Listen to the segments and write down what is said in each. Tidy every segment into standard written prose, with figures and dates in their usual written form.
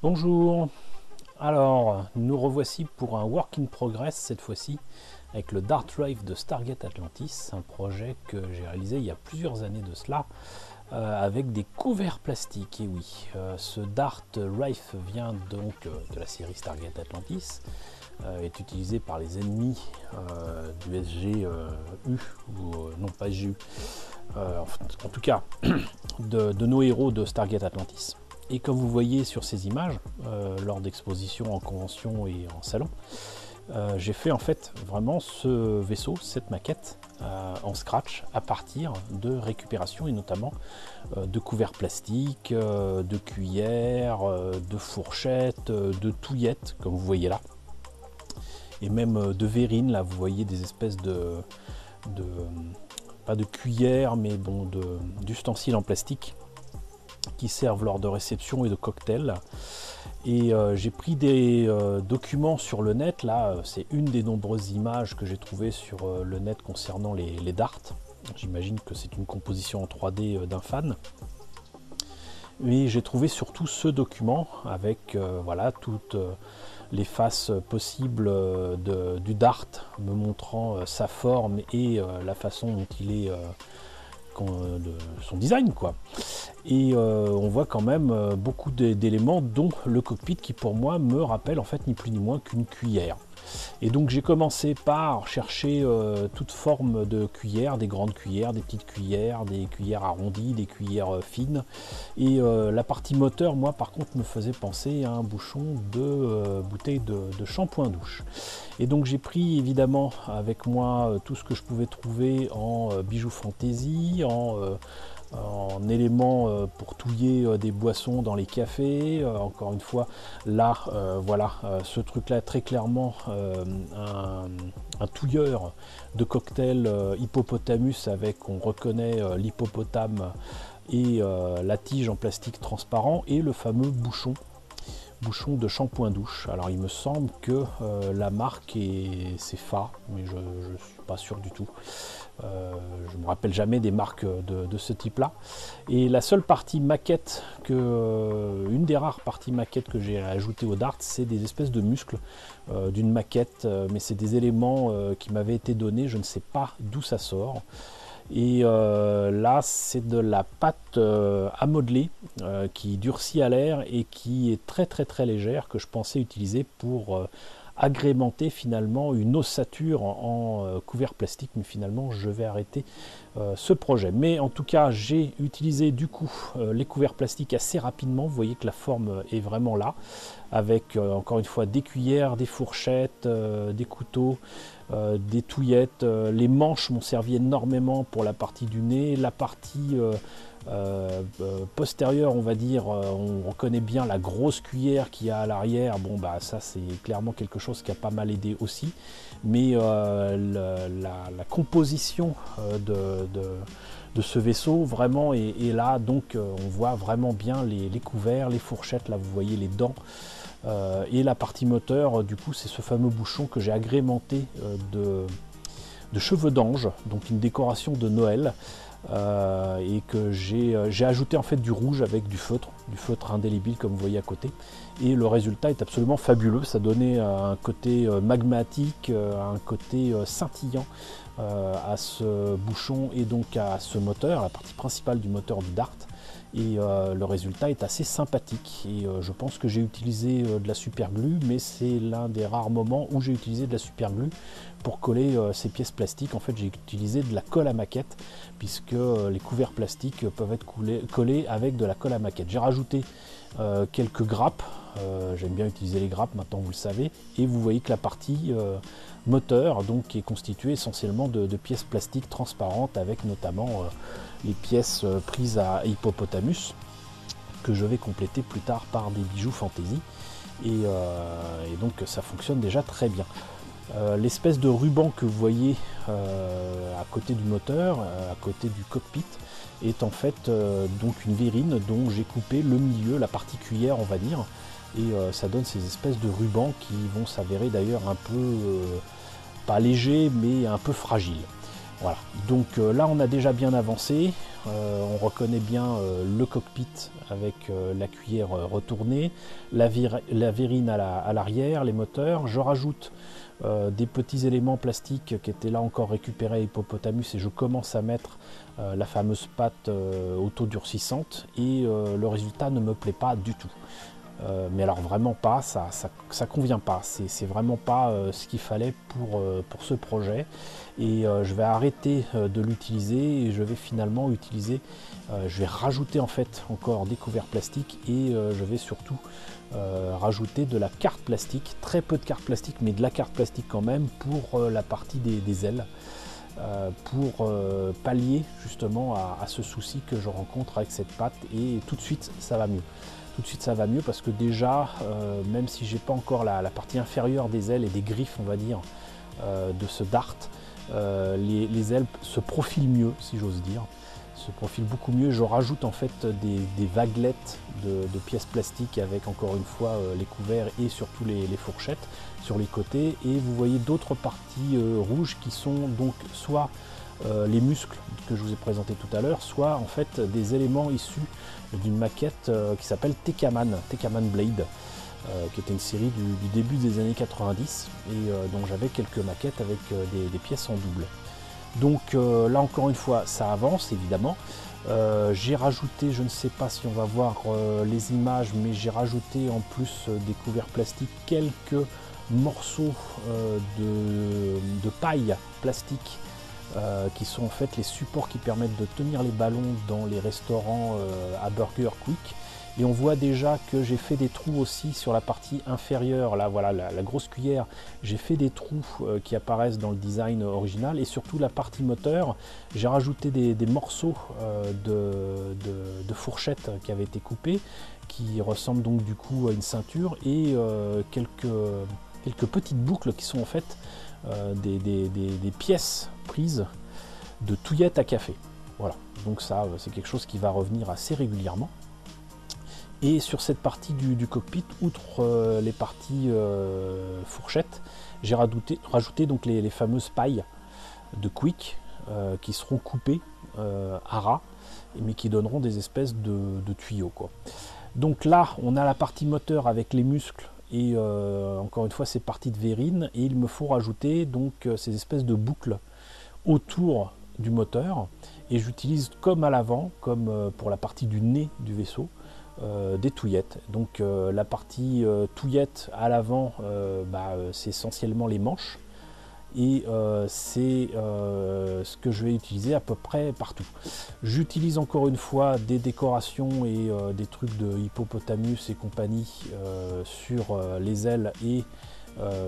Bonjour, alors nous revoici pour un work in progress cette fois-ci avec le Dart Rave de Stargate Atlantis, un projet que j'ai réalisé il y a plusieurs années de cela avec des couverts plastiques. Et oui, ce Dart Rave vient donc de la série Stargate Atlantis, est utilisé par les ennemis du SGU, ou non pas SGU, en tout cas de nos héros de Stargate Atlantis. Et comme vous voyez sur ces images, lors d'expositions en convention et en salon, j'ai fait en fait vraiment ce vaisseau, cette maquette, en scratch à partir de récupération et notamment de couverts plastiques, de cuillères, de fourchettes, de touillettes, comme vous voyez là, et même de verrines. Là, vous voyez des espèces de pas de cuillères, mais bon, d'ustensiles en plastique qui servent lors de réception et de cocktails. Et j'ai pris des documents sur le net. Là, c'est une des nombreuses images que j'ai trouvées sur le net concernant les darts. J'imagine que c'est une composition en 3D d'un fan. Mais j'ai trouvé surtout ce document avec voilà, toutes les faces possibles du dart, me montrant sa forme et la façon dont il est de son design, quoi. Et on voit quand même beaucoup d'éléments, dont le cockpit qui pour moi me rappelle en fait ni plus ni moins qu'une cuillère. Et donc j'ai commencé par chercher toute forme de cuillère, des grandes cuillères, des petites cuillères, des cuillères arrondies, des cuillères fines. Et la partie moteur, moi par contre, me faisait penser à un bouchon de bouteille de shampoing douche. Et donc j'ai pris évidemment avec moi tout ce que je pouvais trouver en bijoux fantaisie, en éléments pour touiller des boissons dans les cafés. Encore une fois, là, voilà, ce truc-là, très clairement, un touilleur de cocktail hippopotamus avec, on reconnaît l'hippopotame et la tige en plastique transparent et le fameux bouchon de shampoing douche. Alors il me semble que la marque c'est Fa, mais je ne suis pas sûr du tout. Je ne me rappelle jamais des marques de ce type là. Et la seule partie maquette, une des rares parties maquette que j'ai ajoutées au Dart, c'est des espèces de muscles d'une maquette, mais c'est des éléments qui m'avaient été donnés, je ne sais pas d'où ça sort. Et là, c'est de la pâte à modeler qui durcit à l'air et qui est très très très légère, que je pensais utiliser pour agrémenter finalement une ossature en couvert plastique, mais finalement je vais arrêter ce projet. Mais en tout cas, j'ai utilisé du coup les couverts plastiques assez rapidement. Vous voyez que la forme est vraiment là, avec encore une fois des cuillères, des fourchettes, des couteaux, des touillettes. Les manches m'ont servi énormément pour la partie du nez. La partie postérieure, on va dire, on reconnaît bien la grosse cuillère qu'il y a à l'arrière. Bon, bah ça c'est clairement quelque chose qui a pas mal aidé aussi. Mais la composition de ce vaisseau vraiment est là. Donc on voit vraiment bien les couverts, les fourchettes. Là vous voyez les dents. Et la partie moteur, du coup, c'est ce fameux bouchon que j'ai agrémenté de cheveux d'ange, donc une décoration de Noël, et que j'ai ajouté en fait du rouge avec du feutre indélébile comme vous voyez à côté. Et le résultat est absolument fabuleux. Ça donnait un côté magmatique, un côté scintillant à ce bouchon et donc à ce moteur, la partie principale du moteur du Dart. Et le résultat est assez sympathique. Et je pense que j'ai utilisé de la super glue, mais c'est l'un des rares moments où j'ai utilisé de la super glue pour coller ces pièces plastiques. En fait, j'ai utilisé de la colle à maquette, puisque les couverts plastiques peuvent être collés avec de la colle à maquette. J'ai rajouté quelques grappes. J'aime bien utiliser les grappes, maintenant vous le savez. Et vous voyez que la partie moteur donc, est constituée essentiellement de pièces plastiques transparentes, avec notamment les pièces prises à hippopotamus, que je vais compléter plus tard par des bijoux fantaisie. Et donc ça fonctionne déjà très bien. L'espèce de ruban que vous voyez à côté du moteur, à côté du cockpit, est en fait donc une verrine dont j'ai coupé le milieu, la partie cuillère on va dire, et ça donne ces espèces de rubans qui vont s'avérer d'ailleurs un peu, pas légers, mais un peu fragiles. Voilà, donc là on a déjà bien avancé, on reconnaît bien le cockpit avec la cuillère retournée, la vérine à l'arrière, les moteurs. Je rajoute des petits éléments plastiques qui étaient là encore récupérés à Hippopotamus et je commence à mettre la fameuse patte auto-durcissante et le résultat ne me plaît pas du tout. Mais alors vraiment pas, ça convient pas, c'est vraiment pas ce qu'il fallait pour ce projet et je vais arrêter de l'utiliser et je vais finalement utiliser, je vais rajouter en fait encore des couverts plastiques et je vais surtout rajouter de la carte plastique, très peu de carte plastique mais de la carte plastique quand même pour la partie des ailes. Pour pallier justement à ce souci que je rencontre avec cette patte et tout de suite ça va mieux. Tout de suite ça va mieux parce que déjà, même si j'ai pas encore la partie inférieure des ailes et des griffes on va dire de ce dart, les ailes se profilent mieux si j'ose dire, se profilent beaucoup mieux. Je rajoute en fait des vaguelettes de pièces plastiques avec encore une fois les couverts et surtout les fourchettes sur les côtés et vous voyez d'autres parties rouges qui sont donc soit les muscles que je vous ai présenté tout à l'heure, soit en fait des éléments issus d'une maquette qui s'appelle Tekkaman Blade, qui était une série du début des années 90 et dont j'avais quelques maquettes avec des pièces en double. Donc là encore une fois ça avance évidemment. J'ai rajouté, je ne sais pas si on va voir les images, mais j'ai rajouté en plus des couverts plastiques quelques morceaux de paille plastique qui sont en fait les supports qui permettent de tenir les ballons dans les restaurants à Burger Quick. Et on voit déjà que j'ai fait des trous aussi sur la partie inférieure, là voilà la grosse cuillère, j'ai fait des trous qui apparaissent dans le design original et surtout la partie moteur, j'ai rajouté des morceaux de fourchettes qui avaient été coupés, qui ressemblent donc du coup à une ceinture et quelques petites boucles qui sont en fait des pièces prises de touillettes à café. Voilà, donc ça c'est quelque chose qui va revenir assez régulièrement. Et sur cette partie du cockpit, outre les parties fourchettes, j'ai rajouté donc les fameuses pailles de Quick qui seront coupées à ras, mais qui donneront des espèces de tuyaux, quoi. Donc là, on a la partie moteur avec les muscles et encore une fois ces parties de vérine, et il me faut rajouter donc ces espèces de boucles autour du moteur, et j'utilise comme à l'avant, comme pour la partie du nez du vaisseau, des touillettes. Donc la partie touillette à l'avant, c'est essentiellement les manches et c'est ce que je vais utiliser à peu près partout. J'utilise encore une fois des décorations et des trucs de Hippopotamus et compagnie sur les ailes et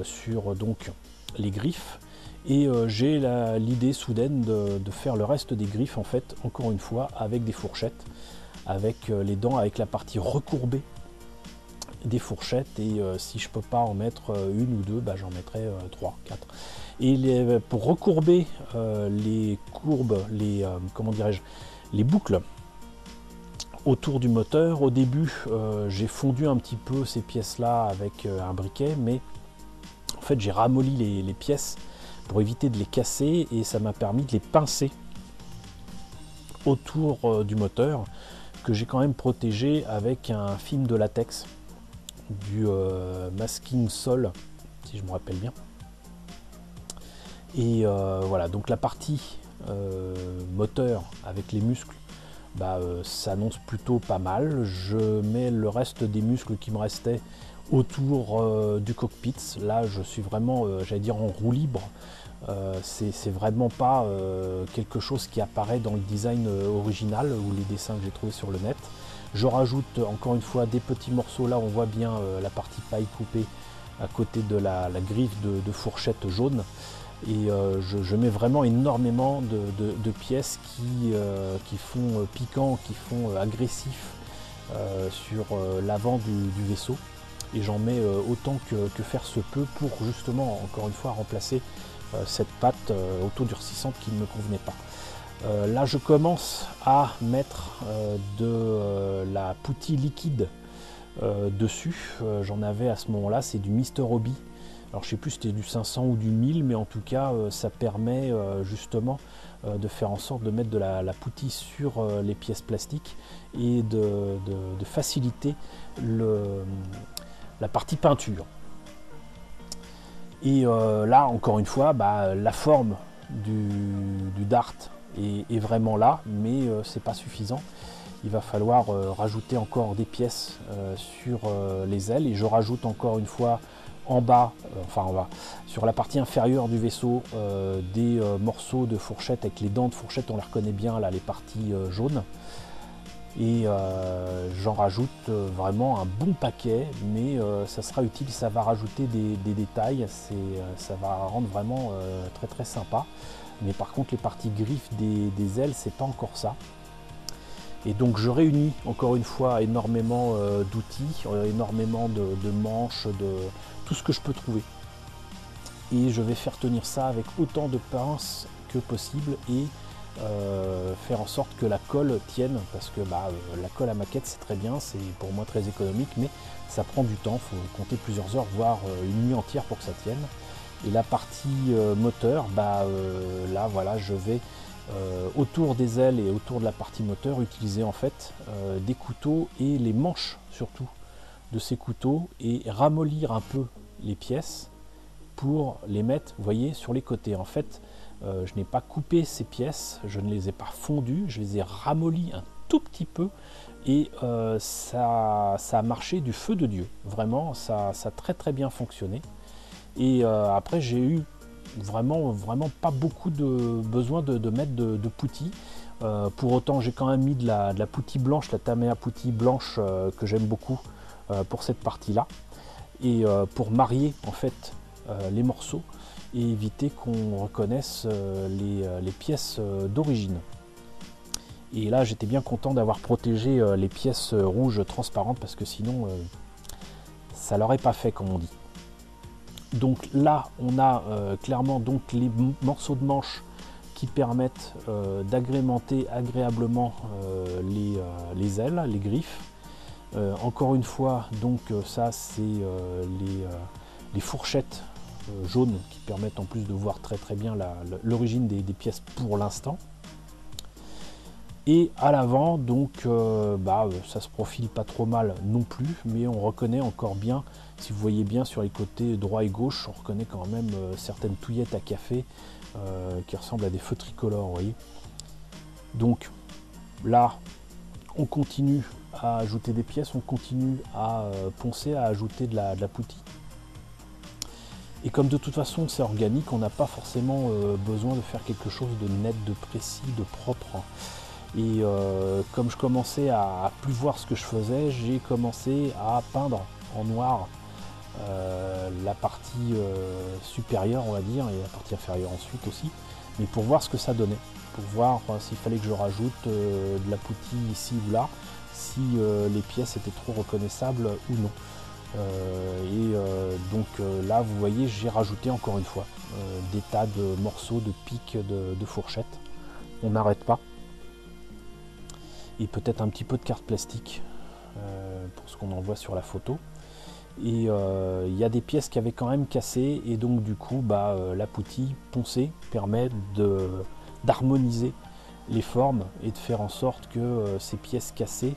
sur donc les griffes. Et j'ai l'idée soudaine de faire le reste des griffes en fait encore une fois avec des fourchettes, avec les dents, avec la partie recourbée des fourchettes, et si je peux pas en mettre une ou deux, j'en mettrai 3, 4. Et pour recourber les courbes, comment dirais-je, les boucles autour du moteur, au début j'ai fondu un petit peu ces pièces là avec un briquet, mais en fait j'ai ramolli les pièces pour éviter de les casser, et ça m'a permis de les pincer autour du moteur, que j'ai quand même protégé avec un film de latex du Masking Sol, si je me rappelle bien. Et voilà, donc la partie moteur avec les muscles, s'annonce plutôt pas mal. Je mets le reste des muscles qui me restaient autour du cockpit. Là je suis vraiment, j'allais dire, en roue libre. C'est vraiment pas quelque chose qui apparaît dans le design original ou les dessins que j'ai trouvé sur le net. Je rajoute encore une fois des petits morceaux. Là on voit bien la partie paille coupée à côté de la griffe de fourchette jaune, et je mets vraiment énormément de pièces qui font piquant, qui font agressif sur l'avant du vaisseau, et j'en mets autant que faire se peut pour justement encore une fois remplacer cette pâte autodurcissante qui ne me convenait pas. Là je commence à mettre de la putty liquide dessus. J'en avais à ce moment là, c'est du Mr. Hobby, alors je sais plus si c'était du 500 ou du 1000, mais en tout cas ça permet justement de faire en sorte de mettre de la poutille sur les pièces plastiques et de faciliter la partie peinture. Et là, encore une fois, la forme du dart est vraiment là, mais c'est pas suffisant. Il va falloir rajouter encore des pièces sur les ailes, et je rajoute encore une fois en bas, sur la partie inférieure du vaisseau, des morceaux de fourchette avec les dents de fourchette, on les reconnaît bien là, les parties jaunes. Et j'en rajoute vraiment un bon paquet, mais ça sera utile, ça va rajouter des détails, ça va rendre vraiment très très sympa. Mais par contre les parties griffes des ailes, c'est pas encore ça. Et donc je réunis encore une fois énormément d'outils, énormément de manches, de tout ce que je peux trouver. Et je vais faire tenir ça avec autant de pinces que possible et faire en sorte que la colle tienne, parce que la colle à maquette c'est très bien, c'est pour moi très économique, mais ça prend du temps, il faut compter plusieurs heures, voire une nuit entière pour que ça tienne. Et la partie moteur, là voilà, je vais autour des ailes et autour de la partie moteur utiliser en fait des couteaux et les manches surtout de ces couteaux, et ramollir un peu les pièces pour les mettre, vous voyez, sur les côtés. En fait, je n'ai pas coupé ces pièces, je ne les ai pas fondues, je les ai ramollies un tout petit peu, et ça a marché du feu de Dieu. Vraiment, ça a très très bien fonctionné. Et après, j'ai eu vraiment pas beaucoup de besoin de mettre de poutille. Pour autant, j'ai quand même mis de la poutille blanche, la Tamiya poutille blanche que j'aime beaucoup pour cette partie-là. Et pour marier en fait les morceaux et éviter qu'on reconnaisse les pièces d'origine. Et là, j'étais bien content d'avoir protégé les pièces rouges transparentes, parce que sinon, ça l'aurait pas fait, comme on dit. Donc là, on a clairement donc les morceaux de manche qui permettent d'agrémenter agréablement les ailes, les griffes. Encore une fois, donc ça c'est les fourchettes jaunes qui permettent en plus de voir très très bien l'origine des pièces pour l'instant. Et à l'avant, donc ça se profile pas trop mal non plus, mais on reconnaît encore bien, si vous voyez bien sur les côtés droit et gauche, on reconnaît quand même certaines touillettes à café qui ressemblent à des feux tricolores, vous voyez. Donc là, on continue à ajouter des pièces, on continue à poncer, à ajouter de la poutille. Et comme de toute façon c'est organique, on n'a pas forcément besoin de faire quelque chose de net, de précis, de propre. Et comme je commençais à plus voir ce que je faisais, j'ai commencé à peindre en noir la partie supérieure, on va dire, et la partie inférieure ensuite aussi, mais pour voir ce que ça donnait, pour voir s'il fallait que je rajoute de la poutille ici ou là, si les pièces étaient trop reconnaissables ou non. Donc là, vous voyez, j'ai rajouté encore une fois des tas de morceaux, de pics, de fourchettes. On n'arrête pas. Et peut-être un petit peu de carte plastique pour ce qu'on en voit sur la photo. Et il y a des pièces qui avaient quand même cassé, et donc du coup la poutille poncée permet d'harmoniser les formes et de faire en sorte que ces pièces cassées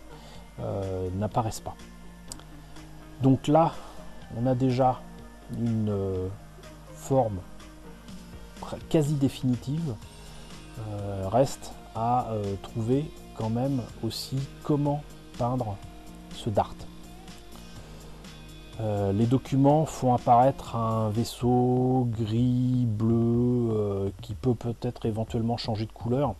n'apparaissent pas. Donc là, on a déjà une forme quasi définitive. Reste à trouver quand même aussi comment peindre ce dart. Les documents font apparaître un vaisseau gris, bleu, qui peut peut-être éventuellement changer de couleur.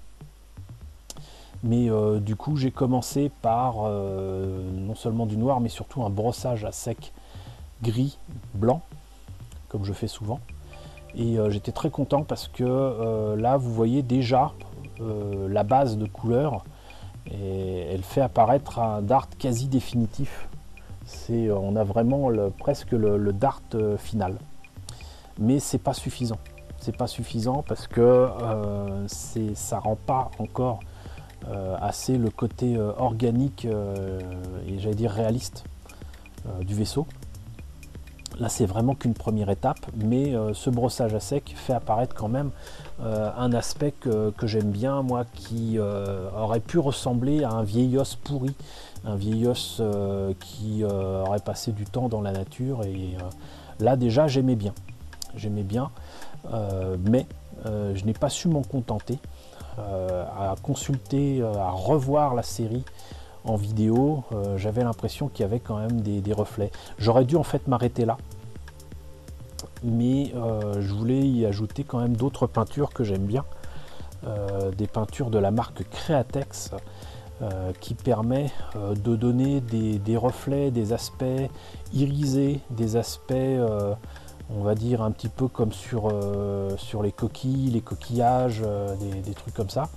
Mais du coup, j'ai commencé par non seulement du noir, mais surtout un brossage à sec gris, blanc, comme je fais souvent. Et j'étais très content parce que là, vous voyez déjà la base de couleur, et elle fait apparaître un dart quasi définitif. On a vraiment presque le dart final. Mais c'est pas suffisant. C'est pas suffisant parce que ça rend pas encore assez le côté organique et j'allais dire réaliste du vaisseau. Là, c'est vraiment qu'une première étape, mais ce brossage à sec fait apparaître quand même un aspect que j'aime bien, moi, qui aurait pu ressembler à un vieil os pourri, un vieil os qui aurait passé du temps dans la nature. Et là, déjà, j'aimais bien, mais je n'ai pas su m'en contenter. À consulter, à revoir la série en vidéo, j'avais l'impression qu'il y avait quand même des reflets. J'aurais dû en fait m'arrêter là, mais je voulais y ajouter quand même d'autres peintures que j'aime bien, des peintures de la marque Createx, qui permet de donner des reflets, des aspects irisés, des aspects on va dire un petit peu comme sur les coquilles, les coquillages, des trucs comme ça.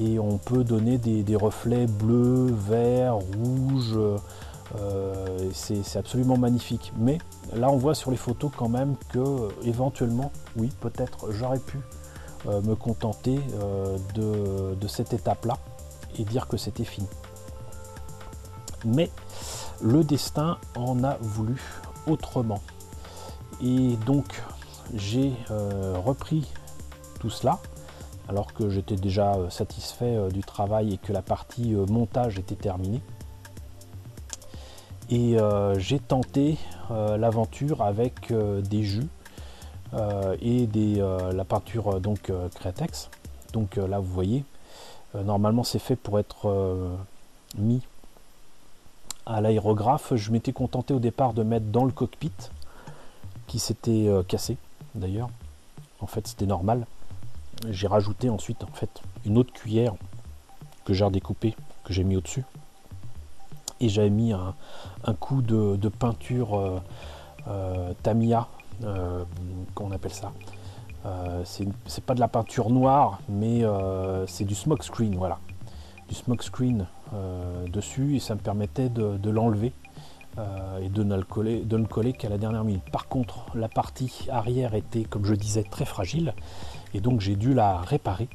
Et on peut donner des reflets bleus, verts, rouges. C'est absolument magnifique. Mais là, on voit sur les photos quand même que éventuellement, oui, peut-être j'aurais pu me contenter de cette étape-là et dire que c'était fini. Mais le destin en a voulu autrement. Et donc, j'ai repris tout cela, alors que j'étais déjà satisfait du travail et que la partie montage était terminée. Et j'ai tenté l'aventure avec des jus et la peinture donc Createx. Donc là, vous voyez, normalement c'est fait pour être mis à l'aérographe. Je m'étais contenté au départ de mettre dans le cockpit, qui s'était cassé d'ailleurs. En fait, c'était normal. J'ai rajouté ensuite en fait une autre cuillère que j'ai redécoupée, que j'ai mis au-dessus. Et j'avais mis un coup de peinture Tamiya, qu'on appelle ça. C'est pas de la peinture noire, mais c'est du smoke screen, voilà. Du smoke screen dessus, et ça me permettait de l'enlever et de ne le coller qu'à la dernière minute. Par contre, la partie arrière était, comme je disais, très fragile, et donc j'ai dû la réparer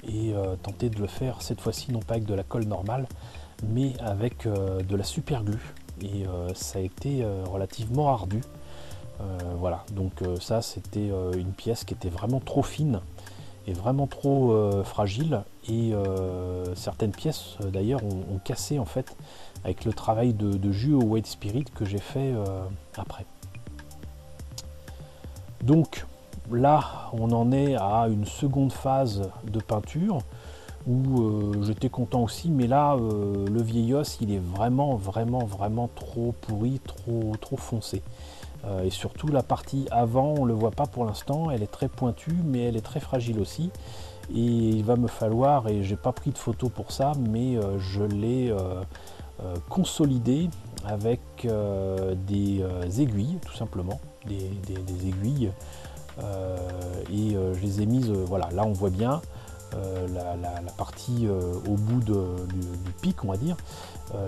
et tenter de le faire cette fois-ci non pas avec de la colle normale, mais avec de la super glue, et ça a été relativement ardu. Voilà, donc ça c'était une pièce qui était vraiment trop fine et vraiment trop fragile, et certaines pièces d'ailleurs ont cassé en fait avec le travail de jus au White Spirit que j'ai fait après. Donc là on en est à une seconde phase de peinture où j'étais content aussi, mais là le vieil os il est vraiment trop pourri, trop foncé. Et surtout la partie avant, on ne le voit pas pour l'instant, elle est très pointue, mais elle est très fragile aussi. Et il va me falloir, et j'ai pas pris de photo pour ça, mais je l'ai consolidé avec des aiguilles, tout simplement, des aiguilles. Et je les ai mises, voilà, là on voit bien la partie au bout du pic, on va dire.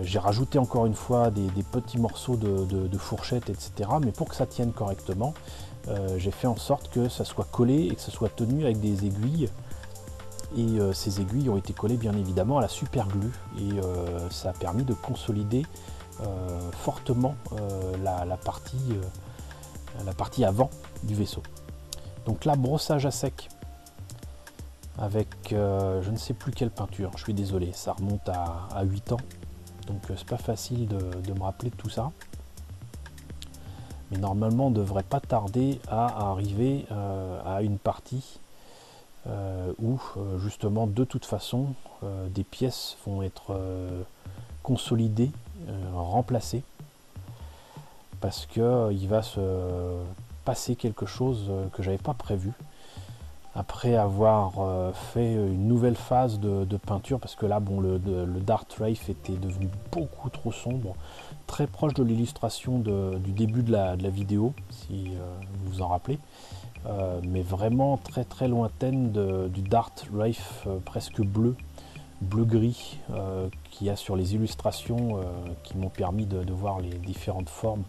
J'ai rajouté encore une fois des petits morceaux de fourchette, etc. Mais pour que ça tienne correctement, j'ai fait en sorte que ça soit collé et que ça soit tenu avec des aiguilles. Et ces aiguilles ont été collées bien évidemment à la super glue. Et ça a permis de consolider fortement la partie avant du vaisseau. Donc là, brossage à sec avec je ne sais plus quelle peinture, je suis désolé, ça remonte à 8 ans. Donc c'est pas facile de me rappeler de tout ça. Mais normalement on ne devrait pas tarder à arriver à une partie où justement de toute façon des pièces vont être consolidées, remplacées. Parce que il va se passer quelque chose que j'avais pas prévu. Après avoir fait une nouvelle phase de peinture, parce que là bon, le Dark Wraith était devenu beaucoup trop sombre, très proche de l'illustration du début de la vidéo, si vous vous en rappelez, mais vraiment très lointaine du Dark Wraith presque bleu-gris qu'il y a sur les illustrations qui m'ont permis de voir les différentes formes,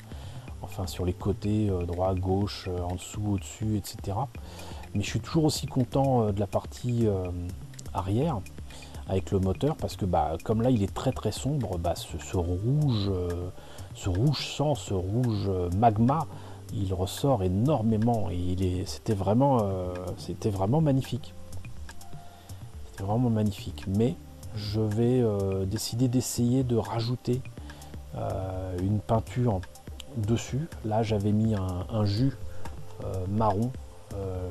enfin sur les côtés, droit, gauche, en dessous, au-dessus, etc. Mais je suis toujours aussi content de la partie arrière avec le moteur, parce que comme là il est très sombre, ce rouge sang, ce rouge magma il ressort énormément et c'était vraiment magnifique. C'était vraiment magnifique. Mais je vais décider d'essayer de rajouter une peinture dessus. Là, j'avais mis un jus marron.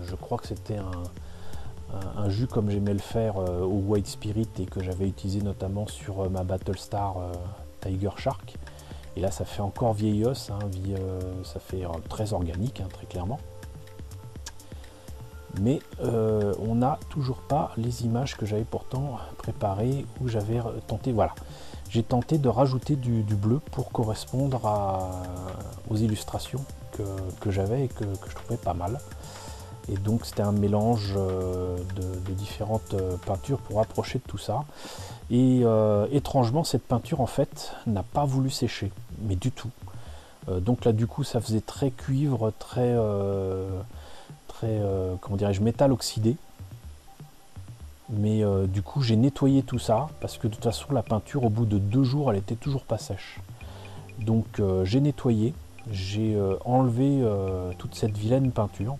Je crois que c'était un jus comme j'aimais le faire au White Spirit et que j'avais utilisé notamment sur ma Battlestar Tiger Shark. Et là, ça fait encore vieillos, hein, ça fait très organique, hein, très clairement. Mais on n'a toujours pas les images que j'avais pourtant préparées, où j'avais tenté, voilà. J'ai tenté de rajouter du bleu pour correspondre aux illustrations que j'avais et que je trouvais pas mal. Et donc c'était un mélange de différentes peintures pour rapprocher de tout ça. Et étrangement, cette peinture en fait n'a pas voulu sécher, mais du tout. Donc là du coup ça faisait très cuivre, très comment dirais-je, métal oxydé. Mais du coup j'ai nettoyé tout ça parce que de toute façon la peinture au bout de 2 jours elle était toujours pas sèche. Donc j'ai nettoyé, j'ai enlevé toute cette vilaine peinture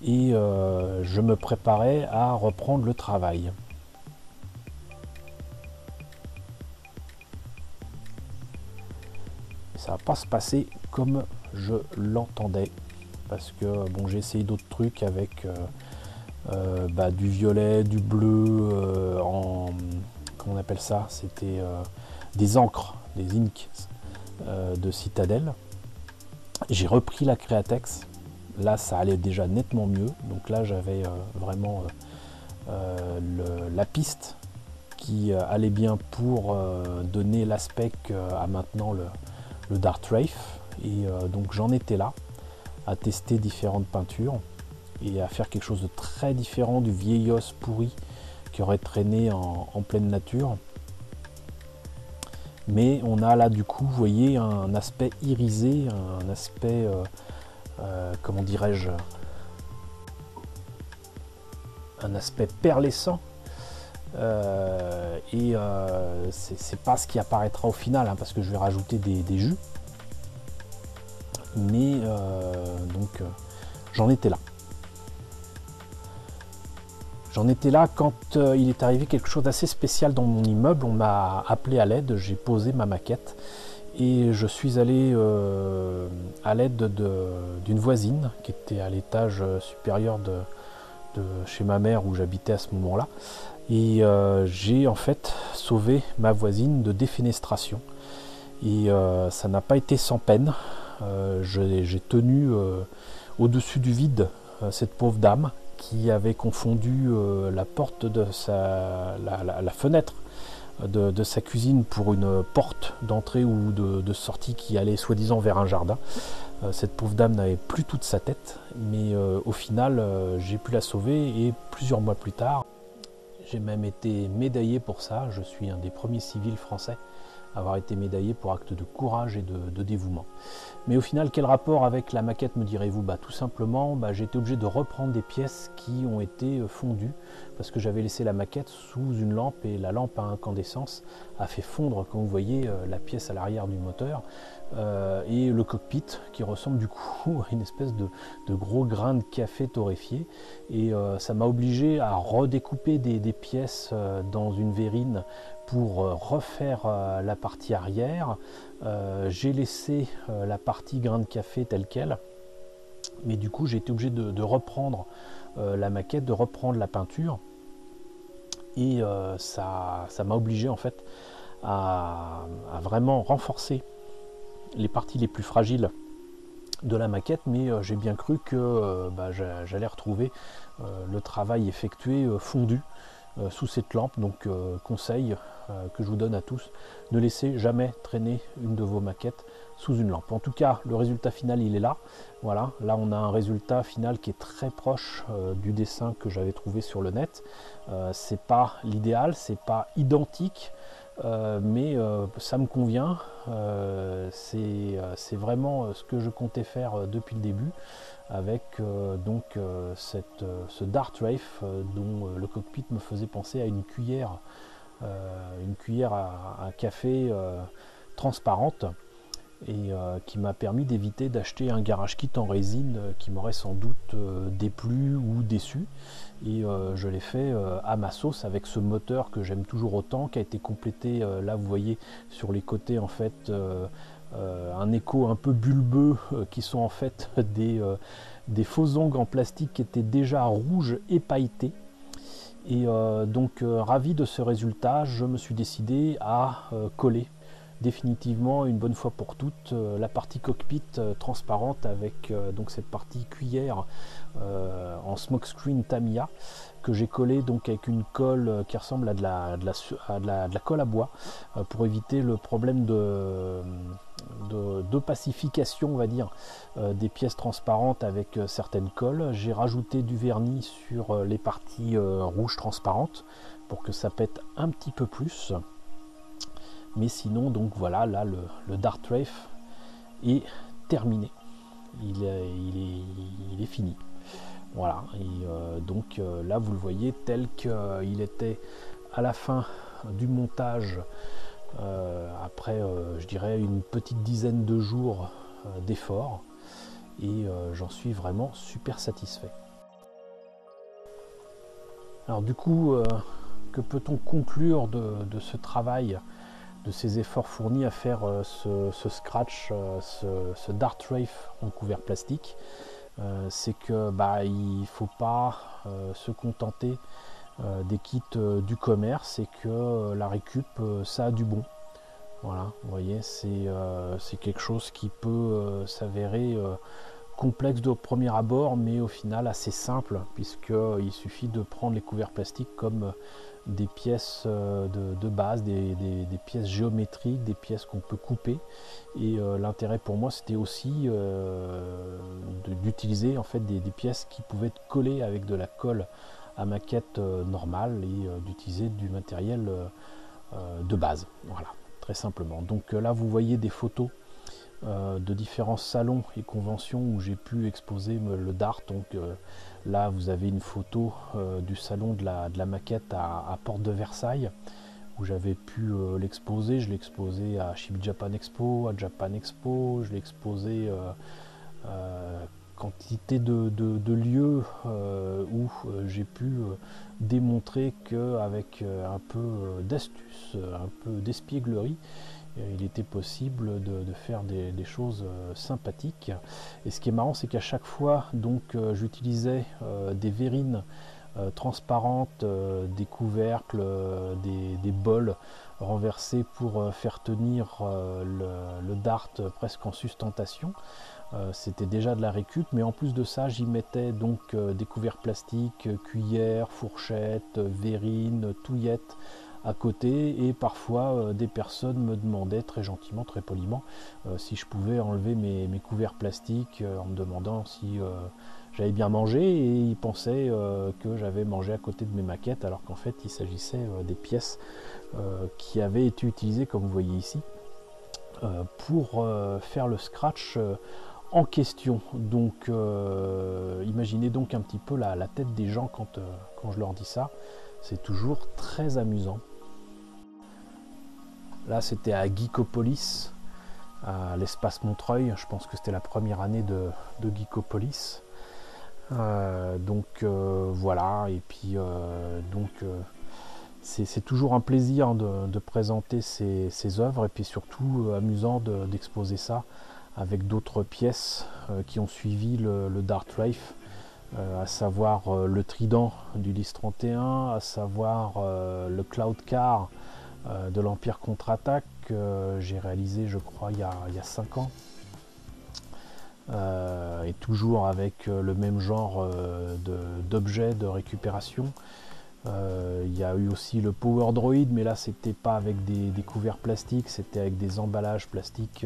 et je me préparais à reprendre le travail. Ça va pas se passer comme je l'entendais parce que bon, j'ai essayé d'autres trucs avec du violet, du bleu, comment on appelle ça, c'était des encres, des inks de Citadel. J'ai repris la Createx, là ça allait déjà nettement mieux, donc là j'avais vraiment la piste qui allait bien pour donner l'aspect qu'a maintenant le Darktrace, et donc j'en étais là à tester différentes peintures et à faire quelque chose de très différent du vieillos pourri qui aurait traîné en pleine nature. Mais on a là du coup, vous voyez, un aspect irisé, un aspect, comment dirais-je, un aspect perlescent. C'est pas ce qui apparaîtra au final, hein, parce que je vais rajouter des jus. Mais donc j'en étais là. J'en étais là quand il est arrivé quelque chose d'assez spécial dans mon immeuble. On m'a appelé à l'aide, j'ai posé ma maquette et je suis allé à l'aide d'une voisine qui était à l'étage supérieur de chez ma mère où j'habitais à ce moment-là. Et j'ai en fait sauvé ma voisine de défenestration. Et ça n'a pas été sans peine. J'ai tenu au-dessus du vide cette pauvre dame qui avait confondu la porte de la fenêtre de sa cuisine pour une porte d'entrée ou de sortie qui allait soi-disant vers un jardin. Cette pauvre dame n'avait plus toute sa tête, mais au final j'ai pu la sauver et plusieurs mois plus tard, j'ai même été médaillé pour ça. Je suis un des premiers civils français à avoir été médaillé pour acte de courage et de dévouement. Mais au final, quel rapport avec la maquette, me direz-vous? Tout simplement, j'ai été obligé de reprendre des pièces qui ont été fondues parce que j'avais laissé la maquette sous une lampe et la lampe à incandescence a fait fondre, comme vous voyez, la pièce à l'arrière du moteur et le cockpit qui ressemble du coup à une espèce de gros grain de café torréfié. Et ça m'a obligé à redécouper des pièces dans une verrine pour refaire la partie arrière. J'ai laissé la partie grain de café telle quelle, mais du coup j'ai été obligé de reprendre la maquette, de reprendre la peinture, et ça m'a obligé en fait à vraiment renforcer les parties les plus fragiles de la maquette, mais j'ai bien cru que j'allais retrouver le travail effectué fondu sous cette lampe. Donc conseil que je vous donne à tous, ne laissez jamais traîner une de vos maquettes sous une lampe. En tout cas, le résultat final il est là. Voilà, là on a un résultat final qui est très proche du dessin que j'avais trouvé sur le net. C'est pas l'idéal, c'est pas identique, mais ça me convient. C'est vraiment ce que je comptais faire depuis le début, avec ce Darktrace dont le cockpit me faisait penser à une cuillère à café transparente. et qui m'a permis d'éviter d'acheter un garage kit en résine qui m'aurait sans doute déplu ou déçu. Et je l'ai fait à ma sauce avec ce moteur que j'aime toujours autant, qui a été complété, là vous voyez sur les côtés en fait un écho un peu bulbeux qui sont en fait des faux ongles en plastique qui étaient déjà rouges et pailletés. Et donc ravi de ce résultat, je me suis décidé à coller définitivement une bonne fois pour toutes la partie cockpit transparente avec donc cette partie cuillère en smokescreen Tamiya que j'ai collé donc avec une colle qui ressemble à de la colle à bois pour éviter le problème d'opacification, on va dire, des pièces transparentes avec certaines colles. J'ai rajouté du vernis sur les parties rouges transparentes pour que ça pète un petit peu plus. Mais sinon, donc voilà, là le Dart Wraith est terminé. Il est fini. Voilà, et donc là vous le voyez tel qu'il était à la fin du montage, après je dirais une petite dizaine de jours d'efforts, et j'en suis vraiment super satisfait. Alors du coup, que peut-on conclure de ce travail, de ces efforts fournis à faire ce scratch, ce Dart Wraith en couvert plastique? C'est que il faut pas se contenter des kits du commerce, et que la récup ça a du bon. Voilà, vous voyez, c'est quelque chose qui peut s'avérer complexe de premier abord, mais au final assez simple, puisqu'il suffit de prendre les couverts plastiques comme des pièces de base, des pièces géométriques, des pièces qu'on peut couper. Et l'intérêt pour moi, c'était aussi d'utiliser en fait des pièces qui pouvaient être collées avec de la colle à maquette normale, et d'utiliser du matériel de base. Voilà, très simplement. Donc là, vous voyez des photos de différents salons et conventions où j'ai pu exposer le Dart. Donc là vous avez une photo du salon de la maquette à Porte de Versailles, où j'avais pu l'exposer. Je l'ai exposé à Ship Japan Expo, à Japan Expo, je l'ai exposé quantité de lieux où j'ai pu démontrer qu'avec un peu d'astuce, un peu d'espièglerie, il était possible de faire des choses sympathiques. Et ce qui est marrant, c'est qu'à chaque fois donc j'utilisais des verrines transparentes, des couvercles, des bols renversés pour faire tenir le Dart presque en sustentation. C'était déjà de la récup, mais en plus de ça, j'y mettais donc des couverts plastiques, cuillères, fourchettes, verrines, touillettes à côté. Et parfois des personnes me demandaient très gentiment, très poliment, si je pouvais enlever mes couverts plastiques, en me demandant si j'avais bien mangé, et ils pensaient que j'avais mangé à côté de mes maquettes, alors qu'en fait il s'agissait des pièces qui avaient été utilisées, comme vous voyez ici, pour faire le scratch en question. Donc imaginez donc un petit peu la tête des gens quand je leur dis ça. C'est toujours très amusant. Là c'était à Geekopolis, à l'espace Montreuil. Je pense que c'était la première année de Geekopolis. Donc voilà, et puis c'est toujours un plaisir de présenter ces œuvres, et puis surtout amusant d'exposer ça avec d'autres pièces qui ont suivi le Dart Wraith, à savoir le Trident du Lys 31, à savoir le Cloud Car de l'Empire Contre-Attaque, que j'ai réalisé je crois il y a 5 ans, et toujours avec le même genre d'objets de récupération. Il y a eu aussi le Power Droid, mais là c'était pas avec des couverts plastiques, c'était avec des emballages plastiques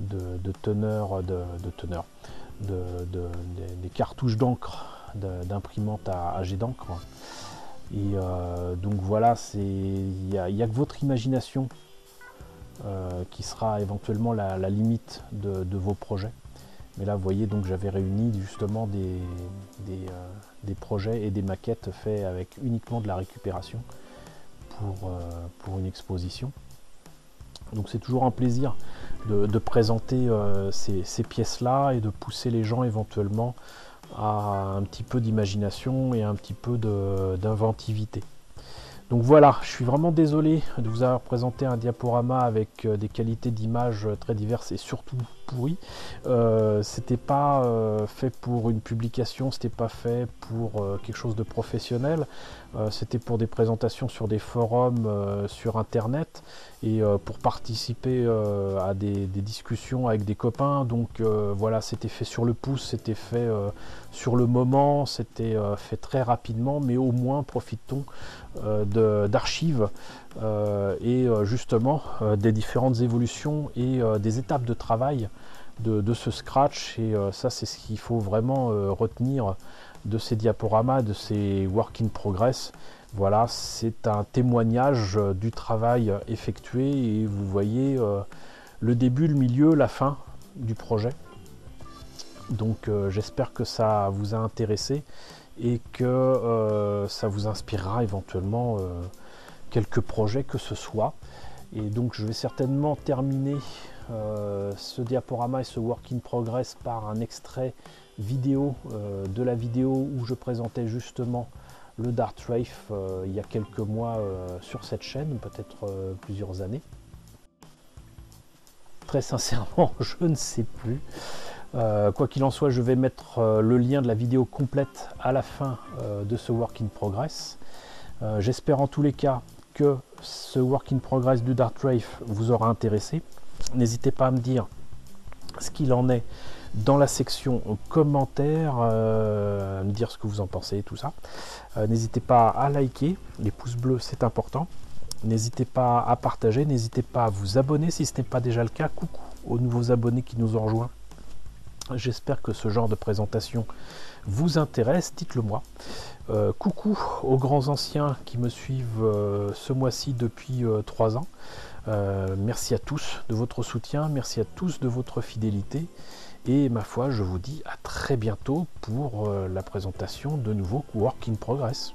de teneurs, des cartouches d'encre, d'imprimante à jet d'encre. Et donc voilà, il n'y a que votre imagination qui sera éventuellement la limite de vos projets. Mais là vous voyez, donc j'avais réuni justement des projets et des maquettes faits avec uniquement de la récupération pour une exposition. Donc c'est toujours un plaisir de présenter ces pièces-là et de pousser les gens éventuellement à un petit peu d'imagination et un petit peu d'inventivité. Donc voilà, je suis vraiment désolé de vous avoir présenté un diaporama avec des qualités d'image très diverses et surtout pourries. C'était pas fait pour une publication, c'était pas fait pour quelque chose de professionnel. C'était pour des présentations sur des forums sur internet et pour participer à des discussions avec des copains. Donc voilà, c'était fait sur le pouce, c'était fait sur le moment, c'était fait très rapidement, mais au moins profitons d'archives et justement des différentes évolutions et des étapes de travail de ce Scratch. Et ça, c'est ce qu'il faut vraiment retenir de ces diaporamas, de ces work in progress. Voilà, c'est un témoignage du travail effectué et vous voyez le début, le milieu, la fin du projet. Donc j'espère que ça vous a intéressé et que ça vous inspirera éventuellement quelques projets que ce soit. Et donc je vais certainement terminer ce diaporama et ce work in progress par un extrait vidéo de la vidéo où je présentais justement le Dartwave il y a quelques mois sur cette chaîne, peut-être plusieurs années. Très sincèrement, je ne sais plus. Quoi qu'il en soit, je vais mettre le lien de la vidéo complète à la fin de ce work in progress. J'espère en tous les cas que ce work in progress du Dartwave vous aura intéressé. N'hésitez pas à me dire ce qu'il en est dans la section commentaires, à me dire ce que vous en pensez, tout ça. N'hésitez pas à liker, les pouces bleus c'est important. N'hésitez pas à partager, n'hésitez pas à vous abonner si ce n'est pas déjà le cas. Coucou aux nouveaux abonnés qui nous ont rejoints. J'espère que ce genre de présentation vous intéresse, dites-le moi. Coucou aux grands anciens qui me suivent ce mois-ci depuis 3 ans. Merci à tous de votre soutien, merci à tous de votre fidélité. Et ma foi, je vous dis à très bientôt pour la présentation de nouveaux work in progress.